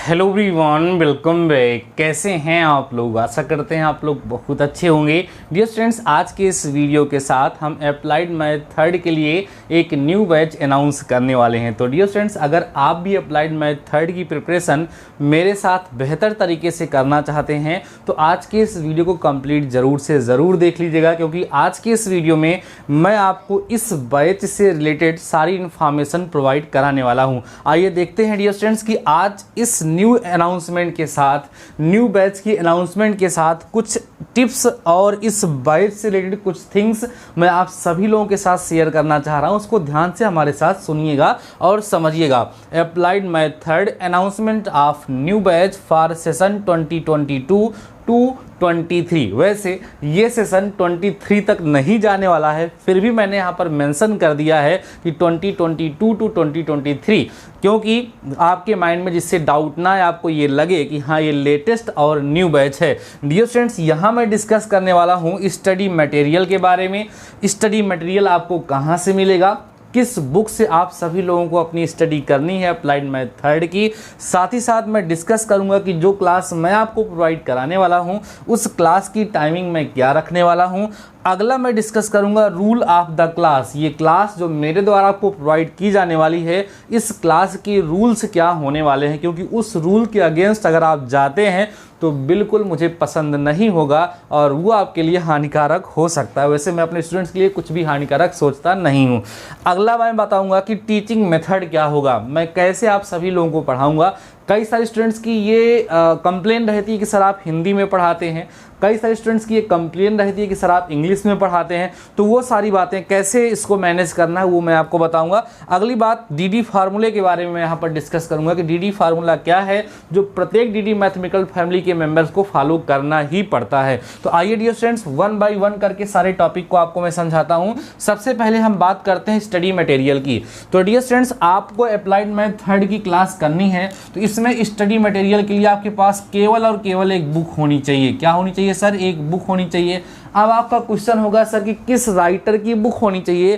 Hello everyone, welcome back. कैसे हैं आप लोग? आशा करते हैं आप लोग बहुत अच्छे होंगे। डियर स्टूडेंट्स, आज के इस वीडियो के साथ हम अप्लाइड मैथ थर्ड के लिए एक न्यू बैच अनाउंस करने वाले हैं। तो डियर स्टूडेंट्स, अगर आप भी अप्लाइड मैथ थर्ड की प्रिपरेशन मेरे साथ बेहतर तरीके से करना चाहते हैं तो आज के इस वीडियो को कंप्लीट ज़रूर से ज़रूर देख लीजिएगा, क्योंकि आज के इस वीडियो में मैं आपको इस बैच से रिलेटेड सारी इन्फॉर्मेशन प्रोवाइड कराने वाला हूँ। आइए देखते हैं डियर स्टूडेंट्स कि आज इस न्यू अनाउंसमेंट के साथ, न्यू बैच की अनाउंसमेंट के साथ कुछ टिप्स और इस बैच से रिलेटेड कुछ थिंग्स मैं आप सभी लोगों के साथ शेयर करना चाह रहा हूं। उसको ध्यान से हमारे साथ सुनिएगा और समझिएगा। Applied math third announcement of new batch for session 2022 to 23। वैसे ये सेशन 23 तक नहीं जाने वाला है, फिर भी मैंने यहाँ पर मेंशन कर दिया है कि 2022 टू 2023, क्योंकि आपके माइंड में जिससे डाउट ना है, आपको ये लगे कि हाँ ये लेटेस्ट और न्यू बैच है। डियर स्टूडेंट्स, यहाँ मैं डिस्कस करने वाला हूँ स्टडी मटेरियल के बारे में। स्टडी मटेरियल आपको कहाँ से मिलेगा, किस बुक से आप सभी लोगों को अपनी स्टडी करनी है अप्लाइड मैथ थर्ड की। साथ ही साथ मैं डिस्कस करूंगा कि जो क्लास मैं आपको प्रोवाइड कराने वाला हूं उस क्लास की टाइमिंग मैं क्या रखने वाला हूं। अगला मैं डिस्कस करूंगा रूल ऑफ द क्लास। ये क्लास जो मेरे द्वारा आपको प्रोवाइड की जाने वाली है, इस क्लास के रूल्स क्या होने वाले हैं, क्योंकि उस रूल के अगेंस्ट अगर आप जाते हैं तो बिल्कुल मुझे पसंद नहीं होगा और वो आपके लिए हानिकारक हो सकता है। वैसे मैं अपने स्टूडेंट्स के लिए कुछ भी हानिकारक सोचता नहीं हूँ। अगला मैं बताऊंगा कि टीचिंग मेथड क्या होगा, मैं कैसे आप सभी लोगों को पढ़ाऊंगा। कई सारे स्टूडेंट्स की ये कंप्लेन रहती है कि सर आप हिंदी में पढ़ाते हैं, कई सारे स्टूडेंट्स की ये कंप्लेन रहती है कि सर आप इंग्लिश में पढ़ाते हैं। तो वो सारी बातें कैसे इसको मैनेज करना है वो मैं आपको बताऊंगा। अगली बात डीडी फार्मूले के बारे में मैं यहाँ पर डिस्कस करूंगा कि डीडी फार्मूला क्या है, जो प्रत्येक डीडी मैथमेटिकल फैमिली के मेंबर्स को फॉलो करना ही पड़ता है। तो आइए dear students, one by one करके सारे टॉपिक को आपको मैं समझाता हूँ। सबसे पहले हम बात करते हैं स्टडी मटेरियल की। तो डियर स्टूडेंट्स, आपको अप्लाइड मैथ थर्ड की क्लास करनी है तो इसमें स्टडी मटेरियल के लिए आपके पास केवल और केवल एक बुक होनी चाहिए। क्या होनी चाहिए सर? एक बुक होनी चाहिए। अब आपका क्वेश्चन होगा सर कि किस राइटर की बुक होनी चाहिए,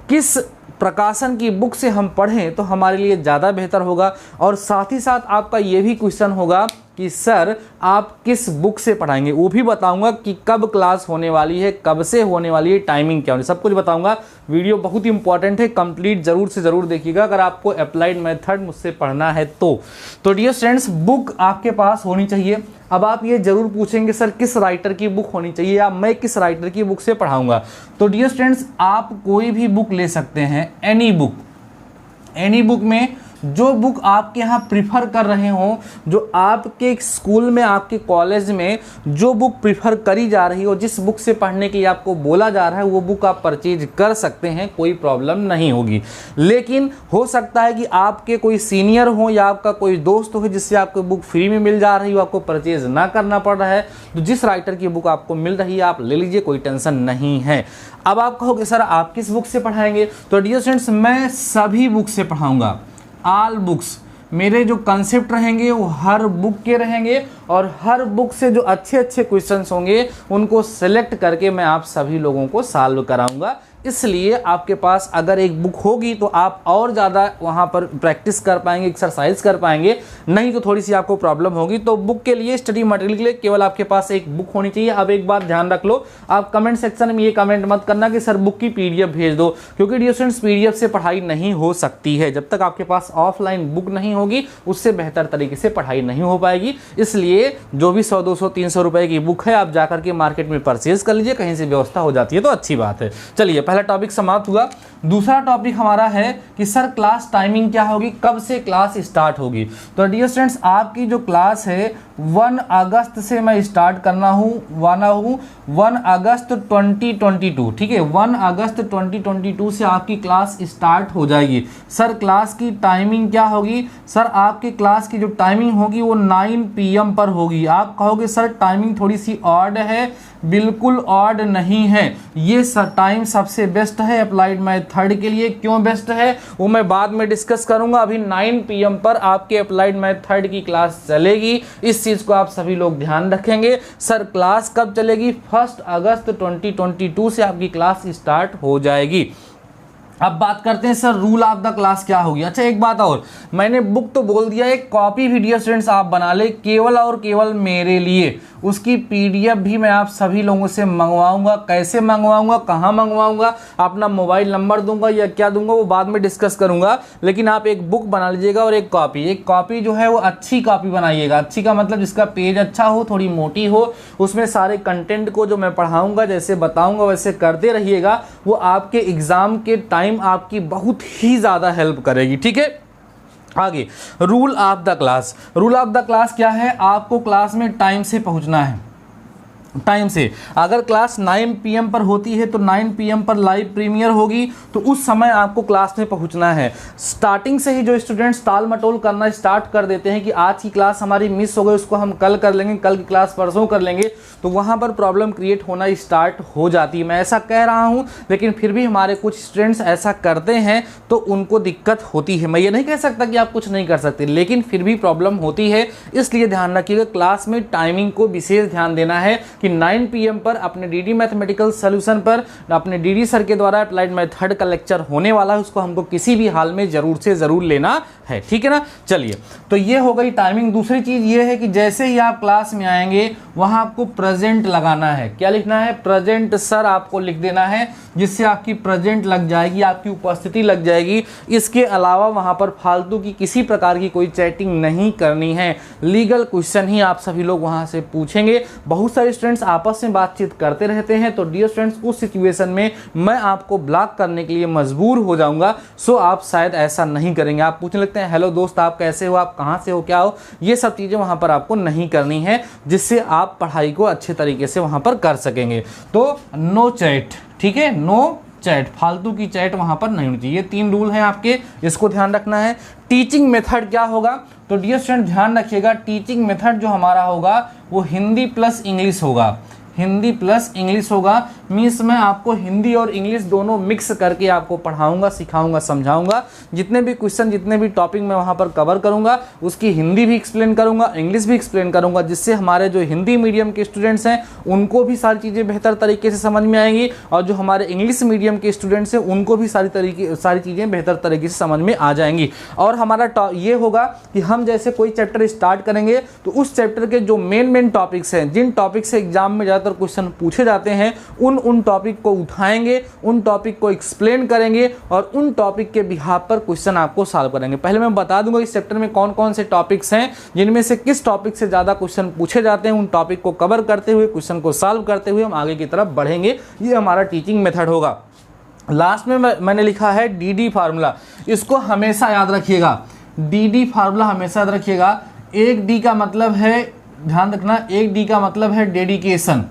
किस प्रकाशन की बुक से हम पढ़ें तो हमारे लिए ज़्यादा बेहतर होगा। और साथ ही साथ आपका ये भी क्वेश्चन होगा कि सर आप किस बुक से पढ़ाएंगे, वो भी बताऊंगा कि कब क्लास होने वाली है, कब से होने वाली है, टाइमिंग क्या होनी, सब कुछ बताऊंगा। वीडियो बहुत इंपॉर्टेंट है, कंप्लीट जरूर से ज़रूर देखिएगा अगर आपको अप्लाइड मेथड मुझसे पढ़ना है तो डियर स्टूडेंट्स, बुक आपके पास होनी चाहिए। अब आप ये जरूर पूछेंगे सर किस राइटर की बुक होनी चाहिए या मैं किस राइटर की बुक से पढ़ाऊंगा। तो डियर स्टूडेंट्स, आप कोई भी बुक ले सकते हैं, एनी बुक में जो बुक आपके यहाँ प्रिफर कर रहे हो, जो आपके स्कूल में, आपके कॉलेज में जो बुक प्रिफर करी जा रही हो, जिस बुक से पढ़ने के लिए आपको बोला जा रहा है, वो बुक आप परचेज कर सकते हैं, कोई प्रॉब्लम नहीं होगी। लेकिन हो सकता है कि आपके कोई सीनियर हो या आपका कोई दोस्त हो जिससे आपको बुक फ्री में मिल जा रही हो, आपको परचेज ना करना पड़ रहा है, तो जिस राइटर की बुक आपको मिल रही है आप ले लीजिए, कोई टेंशन नहीं है। अब आप कहोगे सर आप किस बुक से पढ़ाएंगे, तो डियर स्टूडेंट्स, मैं सभी बुक से पढ़ाऊंगा। ऑल बुक्स, मेरे जो कंसेप्ट रहेंगे वो हर बुक के रहेंगे और हर बुक से जो अच्छे अच्छे क्वेश्चंस होंगे उनको सेलेक्ट करके मैं आप सभी लोगों को सॉल्व कराऊंगा। इसलिए आपके पास अगर एक बुक होगी तो आप और ज़्यादा वहाँ पर प्रैक्टिस कर पाएंगे, एक्सरसाइज कर पाएंगे, नहीं तो थोड़ी सी आपको प्रॉब्लम होगी। तो बुक के लिए, स्टडी मटेरियल के लिए केवल आपके पास एक बुक होनी चाहिए। अब एक बात ध्यान रख लो, आप कमेंट सेक्शन में ये कमेंट मत करना कि सर बुक की PDF भेज दो, क्योंकि डियर स्टूडेंट्स PDF से पढ़ाई नहीं हो सकती है। जब तक आपके पास ऑफलाइन बुक नहीं होगी उससे बेहतर तरीके से पढ़ाई नहीं हो पाएगी। इसलिए जो भी 100, 200, 300 रुपए की बुक है आप जाकर के मार्केट में परचेज कर लीजिए, कहीं से व्यवस्था हो जाती है तो अच्छी बात है। चलिए, पहला टॉपिक समाप्त हुआ। दूसरा टॉपिक हमारा है कि सर क्लास टाइमिंग क्या होगी, कब से क्लास स्टार्ट होगी। तो डियर स्टूडेंट्स, आपकी जो क्लास है 1 अगस्त से मैं स्टार्ट करना हूँ, 1 अगस्त 2022, ठीक है, 1 अगस्त 2022 से आपकी क्लास स्टार्ट हो जाएगी। सर क्लास की टाइमिंग क्या होगी? सर आपकी क्लास की जो टाइमिंग होगी वो 9 PM पर होगी। आप कहोगे सर टाइमिंग थोड़ी सी ऑड है, बिल्कुल ऑड नहीं है, ये टाइम सबसे बेस्ट है अप्लाइड मैथ थर्ड के लिए। क्यों बेस्ट है वो मैं बाद में डिस्कस करूंगा। अभी 9 PM पर आपके अप्लाइड मैथ थर्ड की क्लास चलेगी, इस चीज को आप सभी लोग ध्यान रखेंगे। सर क्लास कब चलेगी? 1 अगस्त 2022 से आपकी क्लास स्टार्ट हो जाएगी। अब बात करते हैं sir rule of the class क्या होगी। अच्छा एक बात और, मैंने बुक तो बोल दिया, एक कॉपी भी डियर स्टूडेंट्स आप बना ले केवल और केवल मेरे लिए, उसकी पीडीएफ भी मैं आप सभी लोगों से मंगवाऊंगा। कैसे मंगवाऊंगा, कहाँ मंगवाऊंगा, अपना मोबाइल नंबर दूंगा या क्या दूंगा वो बाद में डिस्कस करूंगा, लेकिन आप एक बुक बना लीजिएगा और एक कॉपी जो है वो अच्छी कॉपी बनाइएगा। अच्छी का मतलब जिसका पेज अच्छा हो, थोड़ी मोटी हो, उसमें सारे कंटेंट को जो मैं पढ़ाऊंगा जैसे बताऊंगा वैसे करते रहिएगा, वो आपके एग्जाम के टाइम आपकी बहुत ही ज़्यादा हेल्प करेगी। ठीक है, आगे rule of the class. Rule of the class क्या है, आपको क्लास में टाइम से पहुंचना है। टाइम से, अगर क्लास 9 PM पर होती है तो 9 PM पर लाइव प्रीमियर होगी, तो उस समय आपको क्लास में पहुंचना है। स्टार्टिंग से ही जो स्टूडेंट्स टाल मटोल करना स्टार्ट कर देते हैं कि आज की क्लास हमारी मिस हो गई, उसको हम कल कर लेंगे, कल की क्लास परसों कर लेंगे, तो वहां पर प्रॉब्लम क्रिएट होना स्टार्ट हो जाती है। मैं ऐसा कह रहा हूं, लेकिन फिर भी हमारे कुछ स्टूडेंट्स ऐसा करते हैं तो उनको दिक्कत होती है। मैं ये नहीं कह सकता कि आप कुछ नहीं कर सकते, लेकिन फिर भी प्रॉब्लम होती है। इसलिए ध्यान रखिएगा, क्लास में टाइमिंग को विशेष ध्यान देना है कि 9 PM पर अपने डीडी मैथमेटिकल सॉल्यूशन पर अपने डीडी सर के द्वारा अप्लाइड मेथड का लेक्चर होने वाला है, उसको हमको किसी भी हाल में जरूर से जरूर लेना है। ठीक है ना, चलिए, तो ये हो गई टाइमिंग। दूसरी चीज ये है कि जैसे ही आप क्लास में आएंगे वहां आपको प्रेजेंट लगाना है। क्या लिखना है, प्रेजेंट सर आपको लिख देना है, जिससे आपकी प्रेजेंट लग जाएगी, आपकी उपस्थिति लग जाएगी। इसके अलावा वहां पर फालतू की किसी प्रकार की कोई चैटिंग नहीं करनी है। लीगल क्वेश्चन ही आप सभी लोग वहां से पूछेंगे। बहुत सारे स्टूडेंट्स आपस में बातचीत करते रहते हैं, तो डियर स्टूडेंट्स उस सिचुएशन में मैं आपको ब्लॉक करने के लिए मजबूर हो जाऊंगा। सो आप शायद ऐसा नहीं करेंगे। आप पूछने लगते हैं हेलो दोस्त आप कैसे हो, आप कहां से हो, क्या हो, ये सब चीजें वहां पर आपको नहीं करनी है, जिससे आप पढ़ाई को अच्छे तरीके से वहां पर कर सकेंगे। तो नो चैट, ठीक है, नो चैट, फालतू की चैट वहां पर नहीं होनी चाहिए। ये 3 रूल हैं आपके, इसको ध्यान रखना है। टीचिंग मेथड क्या होगा, तो डियर स्टूडेंट ध्यान रखिएगा, टीचिंग मेथड जो हमारा होगा वो हिंदी प्लस इंग्लिश होगा। हिंदी प्लस इंग्लिश होगा, मीन्स मैं आपको हिंदी और इंग्लिश दोनों मिक्स करके आपको पढ़ाऊंगा, सिखाऊंगा, समझाऊंगा। जितने भी क्वेश्चन, जितने भी टॉपिक मैं वहां पर कवर करूंगा, उसकी हिंदी भी एक्सप्लेन करूंगा, इंग्लिश भी एक्सप्लेन करूंगा, जिससे हमारे जो हिंदी मीडियम के स्टूडेंट्स हैं उनको भी सारी चीज़ें बेहतर तरीके से समझ में आएंगी, और जो हमारे इंग्लिश मीडियम के स्टूडेंट्स हैं उनको भी सारी चीज़ें बेहतर तरीके से समझ में आ जाएंगी। और हमारा ये होगा कि हम जैसे कोई चैप्टर स्टार्ट करेंगे तो उस चैप्टर के जो मेन टॉपिक्स हैं, जिन टॉपिक से एग्जाम में क्वेश्चन पूछे जाते हैं, उन टॉपिक को उठाएंगे, उन टॉपिक को एक्सप्लेन करेंगे और उन टॉपिक के बिहाफ पर क्वेश्चन आपको सॉल्व करेंगे। पहले मैं बता दूंगा इस चैप्टर में कौन कौन से टॉपिक्स हैं, जिनमें से किस टॉपिक से ज्यादा क्वेश्चन पूछे जाते हैं। उन टॉपिक को कवर करते हुए, क्वेश्चन को सॉल्व करते हुए हम आगे की तरफ बढ़ेंगे। ये हमारा टीचिंग मेथड होगा। लास्ट में मैंने लिखा है डीडी फार्मूला, इसको हमेशा याद रखिएगा। डीडी फार्मूला हमेशा याद रखिएगा। एक डी का मतलब है, ध्यान रखना, एक डी का मतलब है डेडिकेशन,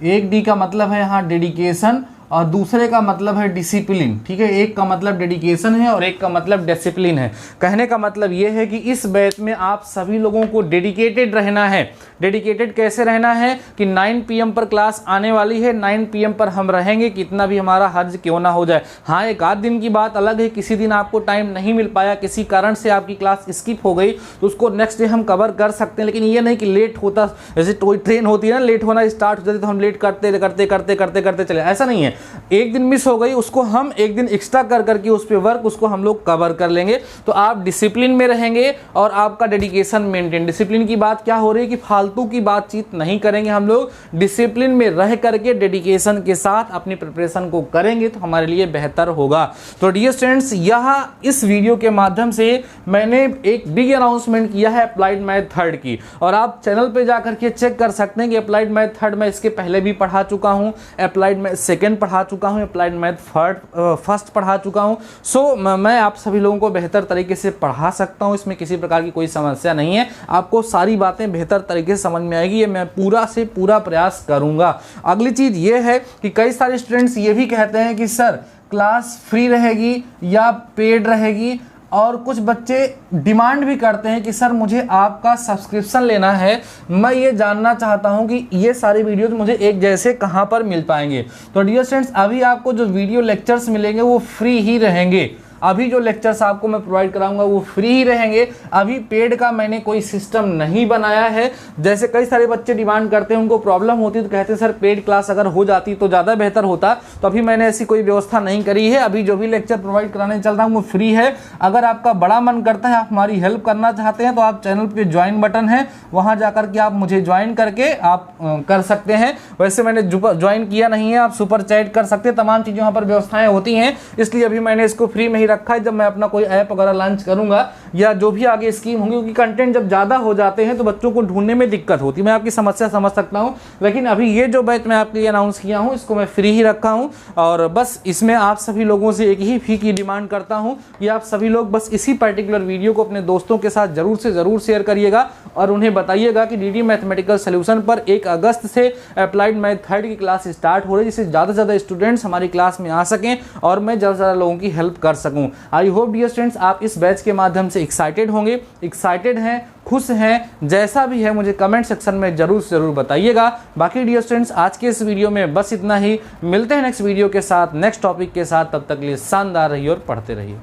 एक डी का मतलब है यहाँ डेडिकेशन, और दूसरे का मतलब है डिसिप्लिन। ठीक है, एक का मतलब डेडिकेशन है और एक का मतलब डिसिप्लिन है। कहने का मतलब ये है कि इस बैच में आप सभी लोगों को डेडिकेटेड रहना है। डेडिकेटेड कैसे रहना है कि 9 PM पर क्लास आने वाली है, 9 PM पर हम रहेंगे, कितना भी हमारा हर्ज क्यों ना हो जाए। हाँ, एक आध दिन की बात अलग है, किसी दिन आपको टाइम नहीं मिल पाया, किसी कारण से आपकी क्लास स्किप हो गई, तो उसको नेक्स्ट डे हम कवर कर सकते हैं। लेकिन ये नहीं कि लेट होता, जैसे कोई ट्रेन होती है ना, लेट होना स्टार्ट हो जाती तो हम लेट करते करते करते करते करते चले, ऐसा नहीं है। एक दिन मिस हो गई, उसको हम एक दिन एक्स्ट्रा कर करके उस पे वर्क उसको हम लोग कवर कर लेंगे। तो आप डिसिप्लिन में रहेंगे और आपका डेडिकेशन मेंटेन। डिसिप्लिन की बात क्या हो रही है कि फालतू की बातचीत नहीं करेंगे, हम लोग डिसिप्लिन में रह करके डेडिकेशन के साथ अपनी प्रिपरेशन को करेंगे तो हमारे लिए बेहतर होगा। तो डियर स्टूडेंट्स, यहाँ इस वीडियो के माध्यम से मैंने एक बिग अनाउंसमेंट किया है अप्लाइड मैथ थर्ड की, और आप चैनल पे जाकर के चेक कर सकते हैं कि अप्लाइड मैथ थर्ड मैं इसके पहले भी पढ़ा चुका हूँ, अप्लाइड मैथ सेकेंड पढ़ा चुका हूँ, अप्लाइड मैथ फर्स्ट पढ़ा चुका हूँ। सो मैं आप सभी लोगों को बेहतर तरीके से पढ़ा सकता हूँ, इसमें किसी प्रकार की कोई समस्या नहीं है। आपको सारी बातें बेहतर तरीके से समझ में आएगी, ये मैं पूरा से पूरा प्रयास करूँगा। अगली चीज़ ये है कि कई सारे स्टूडेंट्स ये भी कहते हैं कि सर क्लास फ्री रहेगी या पेड रहेगी, और कुछ बच्चे डिमांड भी करते हैं कि सर मुझे आपका सब्सक्रिप्शन लेना है। मैं ये जानना चाहता हूं कि ये सारे वीडियोस मुझे एक जैसे कहां पर मिल पाएंगे। तो डियर स्टूडेंट्स, अभी आपको जो वीडियो लेक्चर्स मिलेंगे वो फ्री ही रहेंगे। अभी जो लेक्चर्स आपको मैं प्रोवाइड कराऊंगा वो फ्री ही रहेंगे। अभी पेड का मैंने कोई सिस्टम नहीं बनाया है। जैसे कई सारे बच्चे डिमांड करते हैं, उनको प्रॉब्लम होती है तो कहते हैं सर पेड क्लास अगर हो जाती तो ज़्यादा बेहतर होता, तो अभी मैंने ऐसी कोई व्यवस्था नहीं करी है। अभी जो भी लेक्चर प्रोवाइड कराने चल रहा हूँ वो फ्री है। अगर आपका बड़ा मन करता है, आप हमारी हेल्प करना चाहते हैं, तो आप चैनल पे ज्वाइन बटन है, वहाँ जाकर के आप मुझे ज्वाइन करके आप कर सकते हैं। वैसे मैंने ज्वाइन किया नहीं है, आप सुपर चैट कर सकते हैं, तमाम चीज़ें वहाँ पर व्यवस्थाएं होती हैं, इसलिए अभी मैंने इसको फ्री में ही रखा है। जब मैं अपना कोई ऐप वगैरह लॉन्च करूंगा या जो भी आगे स्कीम होंगी, क्योंकि कंटेंट जब ज़्यादा हो जाते हैं तो बच्चों को ढूंढने में दिक्कत होती है। मैं आपकी समस्या समझ सकता हूँ, लेकिन अभी ये जो बैच मैं आपके लिए अनाउंस किया हूँ इसको मैं फ्री ही रखा हूँ। और बस इसमें आप सभी लोगों से एक ही फी की डिमांड करता हूँ कि आप सभी लोग बस इसी पर्टिकुलर वीडियो को अपने दोस्तों के साथ जरूर से ज़रूर शेयर करिएगा और उन्हें बताइएगा कि डीडी मैथमेटिकल सॉल्यूशन पर 1 अगस्त से अप्लाइड मैथ थर्ड की क्लास स्टार्ट हो रही है, जिससे ज़्यादा से ज़्यादा स्टूडेंट्स हमारी क्लास में आ सकें और मैं ज़्यादा से ज़्यादा लोगों की हेल्प कर सकूं। आई होप डियर स्टूडेंट्स आप इस बैच के माध्यम से एक्साइटेड होंगे, एक्साइटेड हैं, खुश हैं, जैसा भी है मुझे कमेंट सेक्शन में जरूर से जरूर बताइएगा। बाकी डियर स्टूडेंट्स आज के इस वीडियो में बस इतना ही। मिलते हैं नेक्स्ट वीडियो के साथ, नेक्स्ट टॉपिक के साथ। तब तक के लिए शानदार रहिए और पढ़ते रहिए।